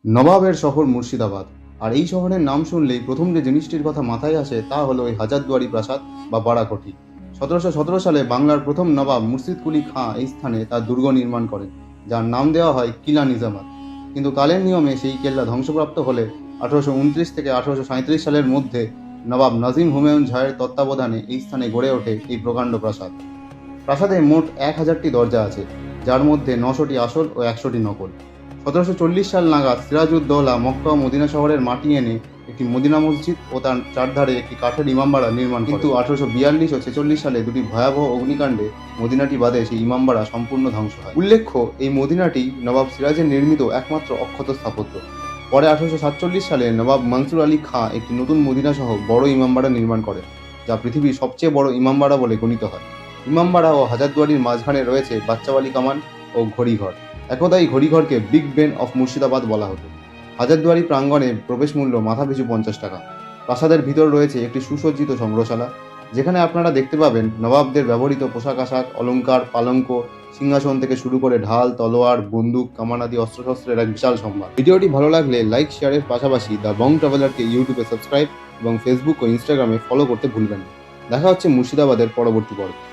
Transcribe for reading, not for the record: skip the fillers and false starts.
নবাবের শহর মুর্শিদাবাদ। আর এই শহরের নাম শুনলেই প্রথম যে জিনিসটির কথা মাথায় আসে তা হলো এই হাজারদুয়ারি প্রাসাদ বা বাড়াকঠি। 1717 সালে বাংলার প্রথম নবাব মুর্শিদ কুলি খাঁ এই স্থানে তার দুর্গ নির্মাণ করেন, যার নাম দেওয়া হয় কিলা নিজামাত। কিন্তু কালের নিয়মে সেই কেল্লা ধ্বংসপ্রাপ্ত হলে 1829 থেকে 1837 সালের মধ্যে নবাব নাজিম হুমায়ুন ঝায়ের তত্ত্বাবধানে এই স্থানে গড়ে ওঠে এই প্রকাণ্ড প্রাসাদ। প্রাসাদে মোট 1000টি দরজা আছে, যার মধ্যে 900টি আসল ও 100টি নকল। 1740 সাল নাগাদ সিরাজউদ্দৌলা মক্কা ও মদিনা শহরের মাটি এনে একটি মদিনা মসজিদ ও তার চারধারে একটি কাঠের ইমামবাড়া নির্মাণ করেন। কিন্তু 1842 ও 46 সালে দুটি ভয়াবহ অগ্নিকাণ্ডে মদিনাটি বাদে সেই ইমামবাড়া সম্পূর্ণ ধ্বংস হয়। উল্লেখ্য, এই মদিনাটি নবাব সিরাজের নির্মিত একমাত্র অক্ষত স্থাপত্য। পরে 1847 সালে নবাব মনসুর আলী খাঁ একটি নতুন মদিনা সহ বড় ইমামবাড়া নির্মাণ করেন, যা পৃথিবীর সবচেয়ে বড় ইমামবাড়া বলে গণিত হয়। ইমামবাড়া ও হাজারদুয়ারির মাঝখানে রয়েছে বাচ্চাবালি কামান ও ঘড়িঘর। একদা এই ঘড়িঘরকে বিগ বেন অফ মুর্শিদাবাদ বলা হতো। হাজারদুয়ারি প্রাঙ্গণে প্রবেশ মূল্য মাথাপিছু 50 টাকা। প্রাসাদের ভিতর রয়েছে একটি সুসজ্জিত সংগ্রহশালা, যেখানে আপনারা দেখতে পাবেন নবাবদের ব্যবহৃত পোশাক আশাক, অলংকার, পালঙ্ক, সিংহাসন থেকে শুরু করে ঢাল, তলোয়ার, বন্দুক, কামান আদি অস্ত্রশস্ত্রের এক বিশাল সম্ভার। ভিডিওটি ভালো লাগলে লাইক, শেয়ারের পাশাপাশি দ্য বং ট্রাভেলারকে ইউটিউবে সাবস্ক্রাইব এবং ফেসবুক ও ইনস্টাগ্রামে ফলো করতে ভুলবেন না। দেখা হচ্ছে মুর্শিদাবাদের পরবর্তী পর্বে।